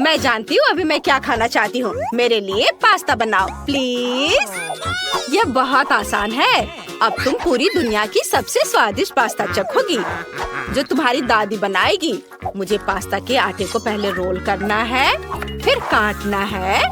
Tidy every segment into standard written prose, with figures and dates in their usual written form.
मैं जानती हूँ अभी मैं क्या खाना चाहती हूँ। मेरे लिए पास्ता बनाओ प्लीज। यह बहुत आसान है। अब तुम पूरी दुनिया की सबसे स्वादिष्ट पास्ता चखोगी जो तुम्हारी दादी बनाएगी। मुझे पास्ता के आटे को पहले रोल करना है, फिर काटना है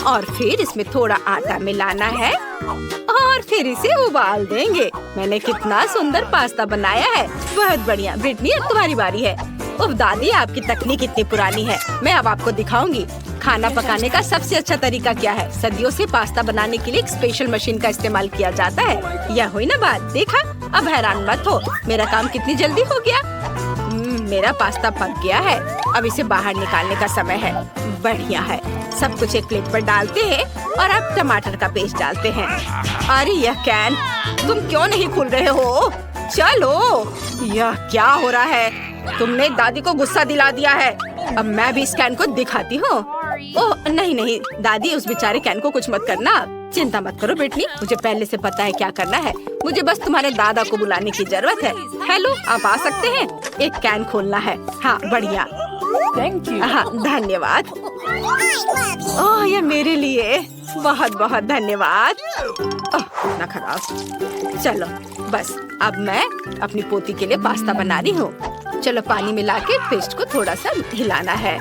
और फिर इसमें थोड़ा आटा मिलाना है और फिर इसे उबाल देंगे। मैंने कितना सुंदर पास्ता बनाया है। बहुत बढ़िया। ब्रिटनी, अब तुम्हारी बारी है। उफ दादी, आपकी तकनीक इतनी पुरानी है। मैं अब आपको दिखाऊंगी खाना पकाने का सबसे अच्छा तरीका क्या है। सदियों से पास्ता बनाने के लिए एक स्पेशल मशीन का इस्तेमाल किया जाता है। यह हुई ना बात। देखा? अब हैरान मत हो, मेरा काम कितनी जल्दी हो गया। मेरा पास्ता पक गया है। अब इसे बाहर निकालने का समय है। बढ़िया है। सब कुछ एक प्लेट पर डालते हैं और अब टमाटर का पेस्ट डालते हैं। अरे यह कैन, तुम क्यों नहीं खोल रहे हो? चलो, यह क्या हो रहा है? तुमने दादी को गुस्सा दिला दिया है। अब मैं भी इस कैन को दिखाती हूँ। ओह नहीं नहीं दादी, उस बेचारे कैन को कुछ मत करना। चिंता मत करो ब्रिटनी, मुझे पहले से पता है क्या करना है। मुझे बस तुम्हारे दादा को बुलाने की जरूरत है। हेलो, आप आ सकते हैं? एक कैन खोलना है। हाँ बढ़िया, थैंक यू। हाँ धन्यवाद। ओह ये मेरे लिए, बहुत बहुत धन्यवाद। ओह ना खराब। चलो बस अब मैं अपनी पोती के लिए पास्ता बना रही हूँ। चलो पानी मिला के पेस्ट को थोड़ा सा हिलाना है।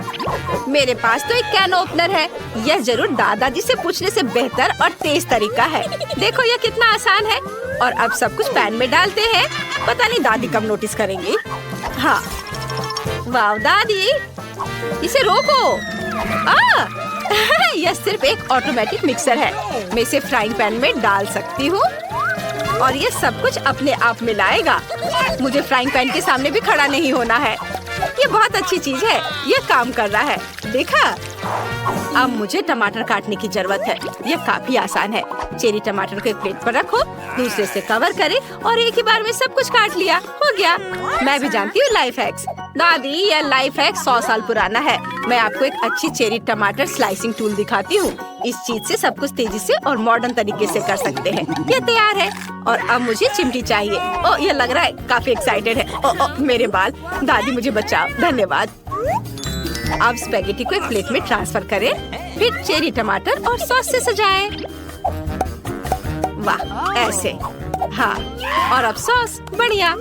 मेरे पास तो एक कैन ओपनर है। यह जरूर दादाजी से पूछने से बेहतर और तेज तरीका है। देखो यह कितना आसान है। और अब सब कुछ पैन में डालते हैं। पता नहीं दादी कब नोटिस करेंगी। हाँ वाह दादी, इसे रोको। यह सिर्फ एक ऑटोमेटिक मिक्सर है। मैं इसे फ्राइंग पैन में डाल सकती हूँ और ये सब कुछ अपने आप मिलाएगा। मुझे फ्राइंग पैन के सामने भी खड़ा नहीं होना है। ये बहुत अच्छी चीज है। ये काम कर रहा है, देखा? अब मुझे टमाटर काटने की जरूरत है। यह काफी आसान है। चेरी टमाटर को एक प्लेट पर रखो, दूसरे से कवर करे और एक ही बार में सब कुछ काट लिया। हो गया। मैं भी जानती हूँ लाइफ हैक्स। दादी, यह लाइफ हैक 100 साल पुराना है। मैं आपको एक अच्छी चेरी टमाटर स्लाइसिंग टूल दिखाती हूँ। इस चीज से सब कुछ तेजी से और मॉडर्न तरीके से कर सकते हैं। ये तैयार है और अब मुझे चिमटी चाहिए। ओ ये लग रहा है काफी एक्साइटेड है। ओ मेरे बाल। दादी मुझे बचाओ। धन्यवाद। अब स्पेगेटी को एक प्लेट में ट्रांसफर करें, फिर चेरी टमाटर और सॉस से सजाएं। वाह ऐसे। हाँ और अब सॉस। बढ़िया।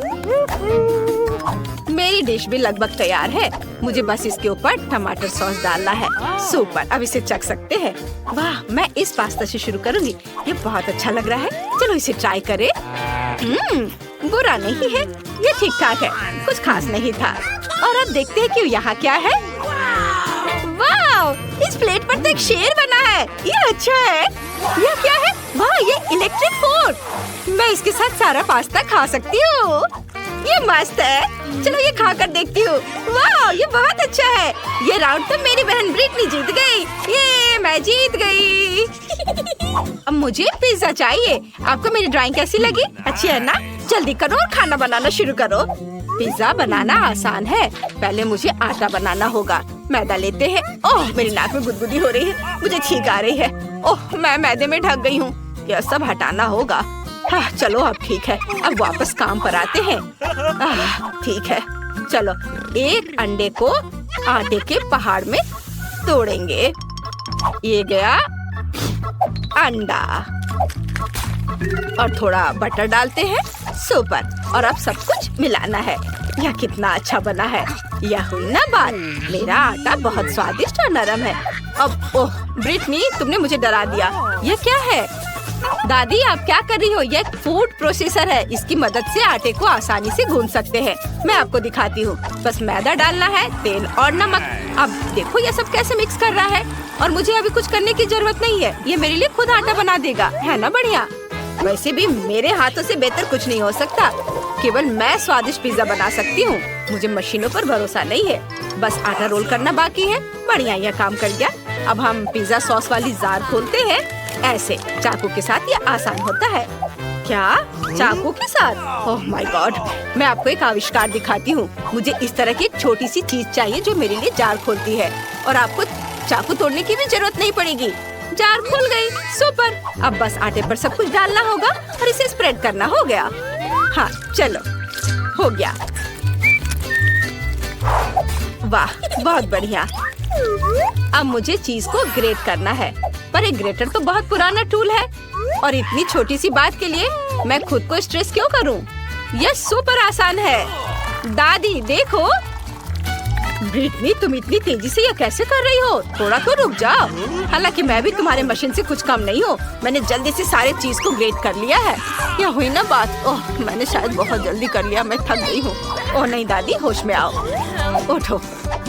मेरी डिश भी लगभग तैयार है। मुझे बस इसके ऊपर टमाटर सॉस डालना है। सुपर, अब इसे चख सकते हैं। वाह, मैं इस पास्ता से शुरू करूंगी। ये बहुत अच्छा लग रहा है। चलो इसे ट्राई करें। बुरा नहीं है, ये ठीक ठाक है, कुछ खास नहीं था। और अब देखते हैं कि यहाँ क्या है। वाह, इस प्लेट पर तो एक शेर बना है। ये अच्छा है। यह क्या है? वाह, ये इलेक्ट्रिक फोर्क। मैं इसके साथ सारा पास्ता खा सकती हूँ। ये मस्त है। चलो ये खाकर देखती हूँ। वाह, ये बहुत अच्छा है। ये राउंड तो मेरी बहन ब्रिटनी जीत गई। ये मैं जीत गई। अब मुझे पिज्जा चाहिए। आपको मेरी ड्राइंग कैसी लगी? अच्छी है ना? जल्दी करो और खाना बनाना शुरू करो। पिज्जा बनाना आसान है। पहले मुझे आटा बनाना होगा। मैदा लेते हैं। ओह मेरी नाक में गुदगुदी हो रही है, मुझे छींक आ रही है। ओह मैं मैदे में ढक गई हूँ। यह सब हटाना होगा। हाँ चलो अब ठीक है। अब वापस काम पर आते हैं। ठीक है, चलो एक अंडे को आटे के पहाड़ में तोड़ेंगे। ये गया अंडा और थोड़ा बटर डालते हैं। सुपर। और अब सब कुछ मिलाना है। यह कितना अच्छा बना है। यह हुई ना बात। मेरा आटा बहुत स्वादिष्ट और नरम है। अब ओह ब्रिटनी, तुमने मुझे डरा दिया। यह क्या है? दादी आप क्या कर रही हो? यह एक फूड प्रोसेसर है। इसकी मदद से आटे को आसानी से गूंद सकते हैं। मैं आपको दिखाती हूँ। बस मैदा डालना है, तेल और नमक। अब देखो ये सब कैसे मिक्स कर रहा है। और मुझे अभी कुछ करने की जरूरत नहीं है। ये मेरे लिए खुद आटा बना देगा, है ना? बढ़िया। वैसे भी मेरे हाथों से बेहतर कुछ नहीं हो सकता। केवल मैं स्वादिष्ट पिज्जा बना सकती हूँ। मुझे मशीनों पर भरोसा नहीं है। बस आटा रोल करना बाकी है। बढ़िया, यह काम कर गया। अब हम पिज्जा सॉस वाली जार खोलते हैं। ऐसे चाकू के साथ ये आसान होता है। क्या चाकू के साथ? Oh my God. मैं आपको एक आविष्कार दिखाती हूँ। मुझे इस तरह की एक छोटी सी चीज चाहिए जो मेरे लिए जार खोलती है और आपको चाकू तोड़ने की भी जरूरत नहीं पड़ेगी। जार खुल गई। सुपर। अब बस आटे पर सब कुछ डालना होगा और इसे स्प्रेड करना हो गया। हाँ चलो हो गया। वाह बहुत बढ़िया। अब मुझे चीज को ग्रेट करना है, पर एक ग्रेटर तो बहुत पुराना टूल है और इतनी छोटी सी बात के लिए मैं खुद को स्ट्रेस क्यों करूं? यह सुपर आसान है। दादी देखो। ब्रिटनी, तुम इतनी तेजी से यह कैसे कर रही हो? थोड़ा तो रुक जाओ। हालांकि मैं भी तुम्हारे मशीन से कुछ कम नहीं हूँ। मैंने जल्दी से सारे चीज को ग्रेट कर लिया है। यह हुई ना बात। ओह, मैंने शायद बहुत जल्दी कर लिया। मैं थक गई हूँ। ओह नहीं दादी, होश में आओ। उठो,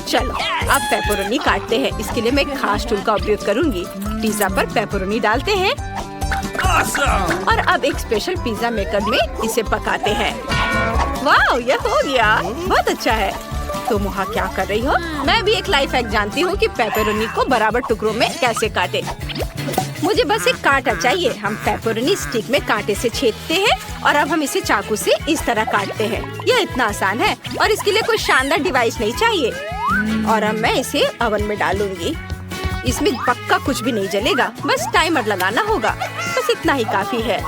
चलो अब पेपरोनी काटते हैं। इसके लिए मैं एक खास टूल का उपयोग करूंगी। पिज्जा पर पेपरोनी डालते हैं और अब एक स्पेशल पिज्जा मेकर में इसे पकाते हैं। वाह, यह हो गया। बहुत अच्छा है। तुम वहाँ क्या कर रही हो? मैं भी एक लाइफ हैक जानती हूँ कि पेपरोनी को बराबर टुकड़ों में कैसे काटे। मुझे बस एक कांटा चाहिए। हम पेपरोनी स्टिक में कांटे से छेदते हैं और अब हम इसे चाकू से इस तरह काटते हैं। यह इतना आसान है और इसके लिए कोई शानदार डिवाइस नहीं चाहिए। और अब मैं इसे ओवन में डालूंगी। इसमें पक्का कुछ भी नहीं जलेगा, बस टाइमर लगाना होगा। बस इतना ही काफी है।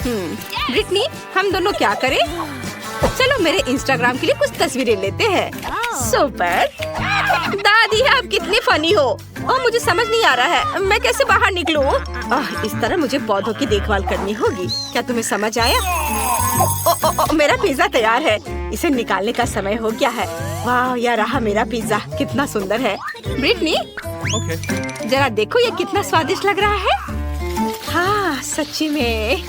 ब्रिटनी, हम दोनों क्या करें? चलो मेरे इंस्टाग्राम के लिए कुछ तस्वीरें लेते हैं। सुपर। दादी, आप कितनी फनी हो। ओह, मुझे समझ नहीं आ रहा है मैं कैसे बाहर निकलूं? इस तरह मुझे पौधों की देखभाल करनी होगी। क्या तुम्हें समझ आया? मेरा पिज्जा तैयार है। इसे निकालने का समय हो गया है। वाह, यह रहा मेरा पिज्जा। कितना सुंदर है। ब्रिटनी, जरा देखो ये कितना स्वादिष्ट लग रहा है। हाँ, सच्ची में।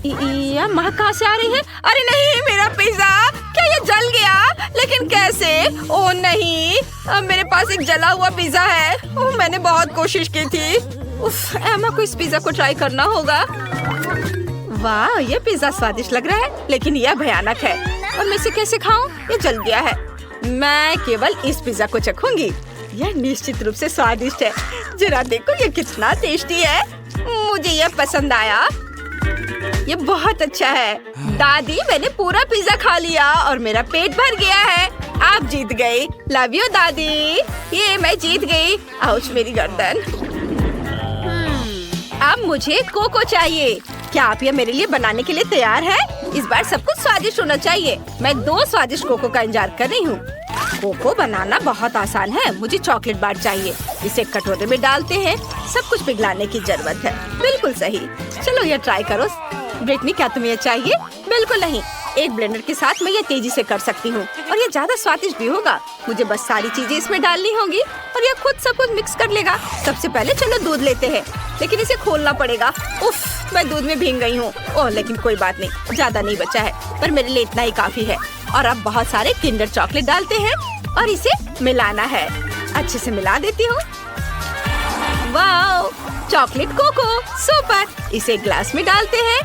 यह महक कहाँ से आ रही है? अरे नहीं, मेरा पिज्जा। क्या ये जल गया? लेकिन कैसे? ओह नहीं, अब मेरे पास एक जला हुआ पिज्जा है। ओह, मैंने बहुत कोशिश की थी। उफ, एमा को इस पिज्जा को ट्राई करना होगा। वाह, ये पिज्जा स्वादिष्ट लग रहा है, लेकिन यह भयानक है और मैं इसे कैसे खाऊं? ये जल गया है। मैं केवल इस पिज्जा को चखूंगी। यह निश्चित रूप से स्वादिष्ट है। जरा देखो ये कितना टेस्टी है। मुझे यह पसंद आया। ये बहुत अच्छा है। दादी, मैंने पूरा पिज्जा खा लिया और मेरा पेट भर गया है। आप जीत गई। लव यू दादी। ये मैं जीत गई। आउच, मेरी गर्दन। अब मुझे कोको चाहिए। क्या आप ये मेरे लिए बनाने के लिए तैयार हैं? इस बार सब कुछ स्वादिष्ट होना चाहिए। मैं 2 स्वादिष्ट कोको का इंतजार कर रही हूँ। कोको बनाना बहुत आसान है। मुझे चॉकलेट बार चाहिए। इसे कटोरे में डालते हैं। सब कुछ पिघलाने की जरूरत है। बिल्कुल सही। चलो ये ट्राई करो। ब्रिटनी, क्या तुम्हें ये चाहिए? बिल्कुल नहीं। एक ब्लेंडर के साथ मैं ये तेजी से कर सकती हूँ और ये ज्यादा स्वादिष्ट भी होगा। मुझे बस सारी चीजें इसमें डालनी होगी और ये खुद सब कुछ मिक्स कर लेगा। सबसे पहले चलो दूध लेते हैं, लेकिन इसे खोलना पड़ेगा। उफ, मैं दूध में भीग गई हूँ। ओह, लेकिन कोई बात नहीं, ज्यादा नहीं बचा है, पर मेरे लिए इतना ही काफी है। और अब बहुत सारे किंडर चॉकलेट डालते हैं और इसे मिलाना है। अच्छे से मिला देती हूँ। वाह, चॉकलेट कोको सुपर। इसे ग्लास में डालते हैं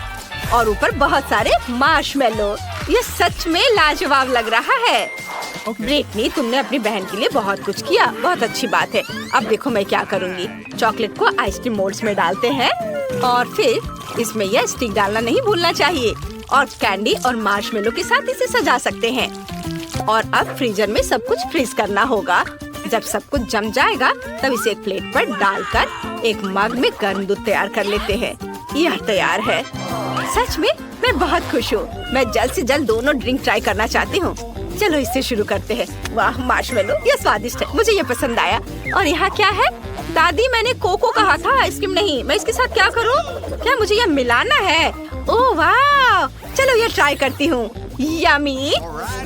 और ऊपर बहुत सारे मार्शमेलो। ये सच में लाजवाब लग रहा है। ब्रिटनी, तुमने अपनी बहन के लिए बहुत कुछ किया। बहुत अच्छी बात है। अब देखो मैं क्या करूँगी। चॉकलेट को आइसक्रीम मोल्ड्स में डालते हैं और फिर इसमें यह स्टिक डालना नहीं भूलना चाहिए और कैंडी और मार्शमेलो के साथ इसे सजा सकते हैं। और अब फ्रीजर में सब कुछ फ्रीज करना होगा। जब सब कुछ जम जाएगा तब इसे एक प्लेट पर डालकर एक मग में गर्म दूध तैयार कर लेते हैं। यह तैयार है। सच में मैं बहुत खुश हूँ। मैं जल्द से जल्द दोनों ड्रिंक ट्राई करना चाहती हूँ। चलो इससे शुरू करते हैं। वाह, मार्शमेलो, यह स्वादिष्ट है। मुझे ये पसंद आया। और यहाँ क्या है? दादी, मैंने कोको कहा था, आइसक्रीम नहीं। मैं इसके साथ क्या करूँ? क्या मुझे यह मिलाना है? ओह वाह, चलो ये ट्राई करती हूँ। यम्मी,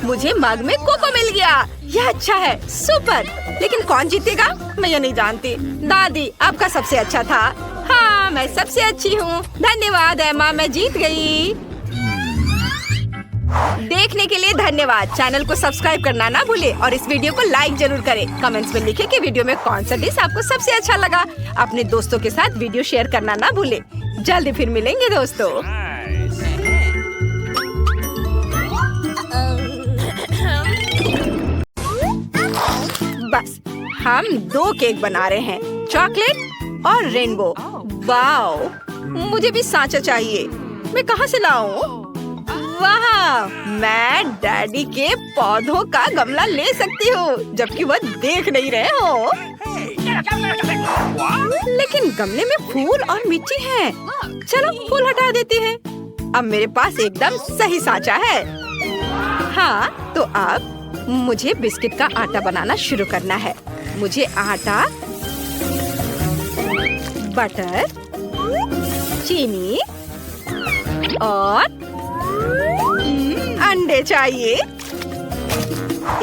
मुझे मग में कोको मिल गया। यह अच्छा है। सुपर। लेकिन कौन जीतेगा? मैं ये नहीं जानती। दादी, आपका सबसे अच्छा था। हाँ, मैं सबसे अच्छी हूँ। धन्यवाद एमा, मैं जीत गई। देखने के लिए धन्यवाद। चैनल को सब्सक्राइब करना ना भूले और इस वीडियो को लाइक जरूर करें। कमेंट्स में लिखें कि वीडियो में कौन सा डिश आपको सबसे अच्छा लगा। अपने दोस्तों के साथ वीडियो शेयर करना ना भूले। जल्दी फिर मिलेंगे दोस्तों। बस हम 2 केक बना रहे हैं, चॉकलेट और रेनबो। वाओ, मुझे भी सांचा चाहिए। मैं कहाँ से लाऊं? वाह, मैं डैडी के पौधों का गमला ले सकती हूँ जबकि वह देख नहीं रहे हो। लेकिन गमले में फूल और मिट्टी है। चलो फूल हटा देते हैं। अब मेरे पास एकदम सही सांचा है। हाँ, तो अब मुझे बिस्किट का आटा बनाना शुरू करना है। मुझे आटा, बटर, चीनी और अंडे चाहिए।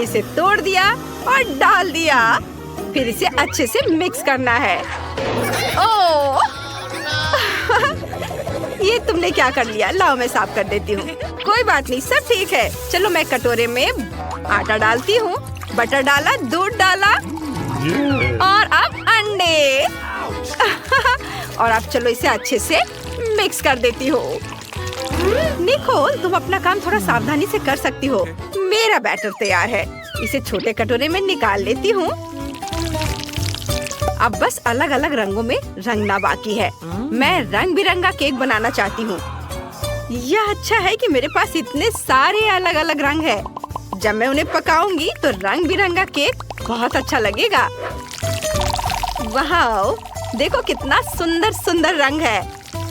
इसे तोड़ दिया और डाल दिया। फिर इसे अच्छे से मिक्स करना है। ओह! ये तुमने क्या कर लिया? लाओ मैं साफ कर देती हूँ। कोई बात नहीं, सब ठीक है। चलो मैं कटोरे में आटा डालती हूँ, बटर डाला, दूध डाला और अब अंडे। और अब चलो इसे अच्छे से मिक्स कर देती हूँ। निकोल, तुम अपना काम थोड़ा सावधानी से कर सकती हो। मेरा बैटर तैयार है। इसे छोटे कटोरे में निकाल लेती हूँ। अब बस अलग अलग रंगों में रंगना बाकी है। मैं रंग बिरंगा केक बनाना चाहती हूँ। यह अच्छा है कि मेरे पास इतने सारे अलग अलग रंग है। जब मैं उन्हें पकाऊंगी तो रंग बिरंगा केक बहुत अच्छा लगेगा। वाह, देखो कितना सुंदर सुंदर रंग है।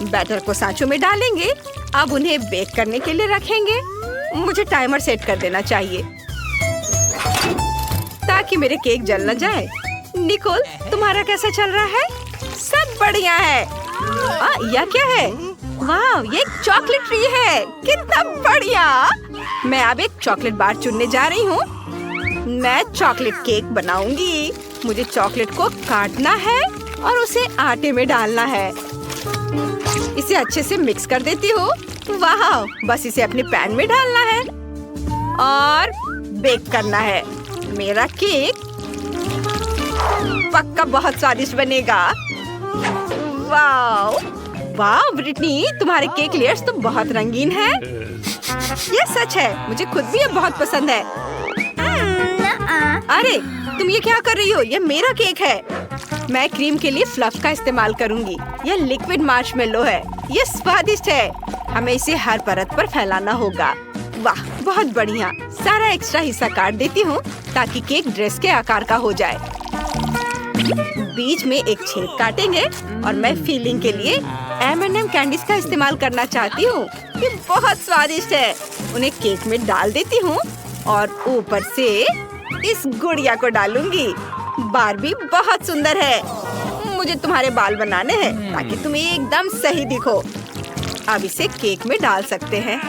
बैटर को सांचों में डालेंगे। अब उन्हें बेक करने के लिए रखेंगे। मुझे टाइमर सेट कर देना चाहिए ताकि मेरे केक जल न जाए। निकोल, तुम्हारा कैसा चल रहा है? सब बढ़िया है। यह क्या है? वाह, ये एक चॉकलेट ट्री है। कितना बढ़िया। मैं अब एक चॉकलेट बार चुनने जा रही हूँ। मैं चॉकलेट केक बनाऊंगी। मुझे चॉकलेट को काटना है और उसे आटे में डालना है। इसे अच्छे से मिक्स कर देती हूँ। वाह, बस इसे अपने पैन में डालना है और बेक करना है। मेरा केक पक्का बहुत स्वादिष्ट बनेगा। वाह वाह ब्रिटनी, तुम्हारे केक लेयर्स तो बहुत रंगीन हैं। ये सच है, मुझे खुद भी ये बहुत पसंद है। अरे तुम ये क्या कर रही हो? ये मेरा केक है। मैं क्रीम के लिए फ्लफ का इस्तेमाल करूंगी। यह लिक्विड मार्शमेलो है। ये स्वादिष्ट है। हमें इसे हर परत पर फैलाना होगा। वाह, बहुत बढ़िया। सारा एक्स्ट्रा हिस्सा काट देती हूँ ताकि केक ड्रेस के आकार का हो जाए। बीच में एक छेद काटेंगे और मैं फीलिंग के लिए M&M कैंडीज का इस्तेमाल करना चाहती हूँ। ये बहुत स्वादिष्ट है। उन्हें केक में डाल देती हूँ और ऊपर से इस गुड़िया को डालूंगी। बारबी बहुत सुंदर है। मुझे तुम्हारे बाल बनाने हैं ताकि तुम एकदम सही दिखो। अब इसे केक में डाल सकते हैं।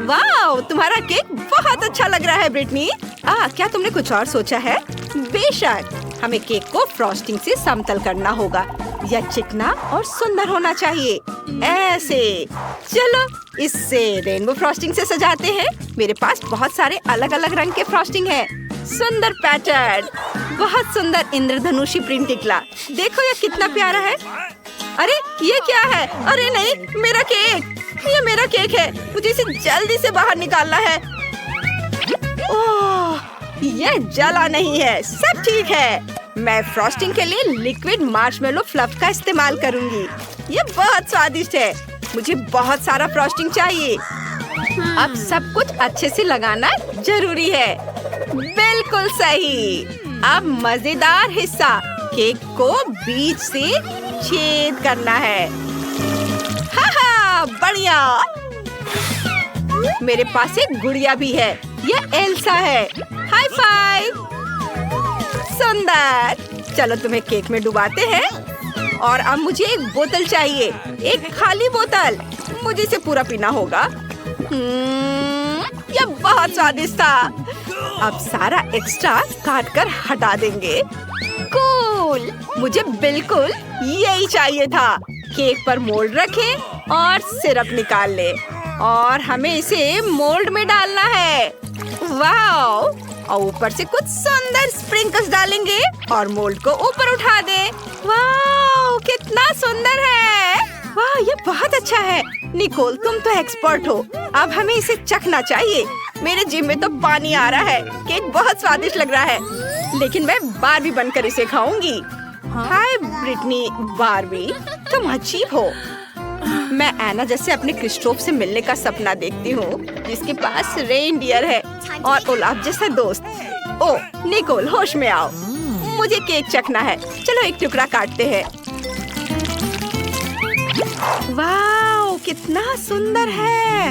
वाह, तुम्हारा केक बहुत अच्छा लग रहा है ब्रिटनी। क्या तुमने कुछ और सोचा है? बेशक, हमें केक को फ्रॉस्टिंग से समतल करना होगा। यह चिकना और सुंदर होना चाहिए। ऐसे। चलो इससे रेनबो फ्रॉस्टिंग से सजाते हैं। मेरे पास बहुत सारे अलग अलग रंग के फ्रॉस्टिंग है। सुंदर पैटर्न, बहुत सुंदर इंद्रधनुषी प्रिंट निकला। देखो ये कितना प्यारा है। अरे ये क्या है? अरे नहीं, मेरा केक। ये मेरा केक है। मुझे इसे जल्दी से बाहर निकालना है। ओह, ये जला नहीं है। सब ठीक है। मैं फ्रॉस्टिंग के लिए लिक्विड मार्शमेलो फ्लफ का इस्तेमाल करूंगी। ये बहुत स्वादिष्ट है। मुझे बहुत सारा फ्रॉस्टिंग चाहिए। अब सब कुछ अच्छे से लगाना जरूरी है। बिल्कुल सही। अब मजेदार हिस्सा, केक को बीच से छेद करना है। बढ़िया। मेरे पास एक गुड़िया भी है। यह एल्सा है। High five. सुंदर। चलो तुम्हें केक में डुबाते हैं। और अब मुझे एक बोतल चाहिए, एक खाली बोतल। मुझे इसे पूरा पीना होगा। यह बहुत स्वादिष्ट था। अब सारा एक्स्ट्रा काट कर हटा देंगे। कूल। मुझे बिल्कुल यही चाहिए था। केक पर मोल्ड रखें और सिरप निकाल ले और हमें इसे मोल्ड में डालना है। वाह, और ऊपर से कुछ सुंदर स्प्रिंकल्स डालेंगे और मोल्ड को ऊपर उठा दे। वाह, कितना सुंदर है। वाह, ये बहुत अच्छा है। निकोल, तुम तो एक्सपर्ट हो। अब हमें इसे चखना चाहिए। मेरे जिम में तो पानी आ रहा है। केक बहुत स्वादिष्ट लग रहा है, लेकिन मैं बारबी बनकर इसे खाऊंगी। हाय ब्रिटनी। बारबी, तुम अजीब हो। मैं एना जैसे अपने क्रिस्टोफ से मिलने का सपना देखती हूँ, जिसके पास रेनडियर है और ओलाफ जैसा दोस्त। ओ निकोल, होश में आओ। मुझे केक चखना है। चलो एक टुकड़ा काटते हैं। वाह, कितना सुंदर है।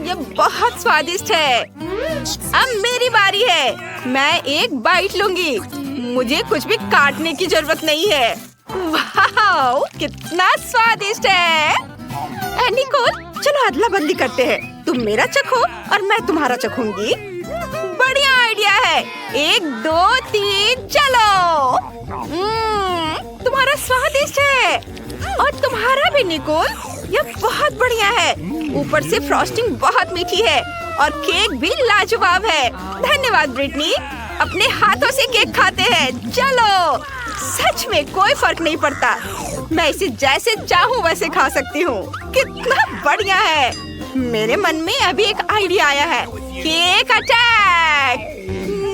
ये बहुत स्वादिष्ट है। अब मेरी बारी है। मैं एक बाइट लूंगी। मुझे कुछ भी काटने की जरूरत नहीं है। वाह, कितना स्वादिष्ट है। निकोल, चलो अदला बदली करते हैं। तुम मेरा चखो और मैं तुम्हारा चखूंगी। बढ़िया आइडिया है। 1 2 3 चलो। तुम्हारा स्वादिष्ट है और तुम्हारा भी निकोल। यह बहुत बढ़िया है। ऊपर से फ्रॉस्टिंग बहुत मीठी है और केक भी लाजवाब है। धन्यवाद ब्रिटनी। अपने हाथों से केक खाते हैं। चलो, सच में कोई फर्क नहीं पड़ता। मैं इसे जैसे चाहूँ वैसे खा सकती हूँ। कितना बढ़िया है। मेरे मन में अभी एक आइडिया आया है। Cake attack.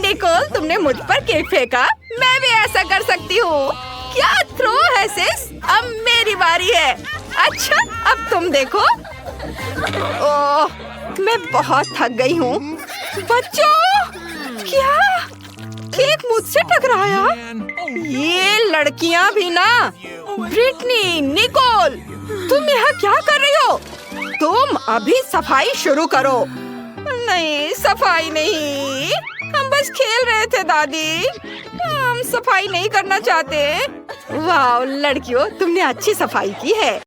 निकोल, तुमने मुझ पर केक फेंका। मैं भी ऐसा कर सकती हूँ। क्या थ्रो है सिस। अब मेरी बारी है। अच्छा, अब तुम देखो। ओह, मैं बहुत थक गई हूँ। बच्चों, क्या केक मुझसे टकराया? ये लड़कियाँ भी ना। ब्रिटनी, निकोल, तुम यहाँ क्या कर रही हो? तुम अभी सफाई शुरू करो। नहीं, सफाई नहीं। हम बस खेल रहे थे दादी। हम सफाई नहीं करना चाहते। वाह लड़कियों, तुमने अच्छी सफाई की है।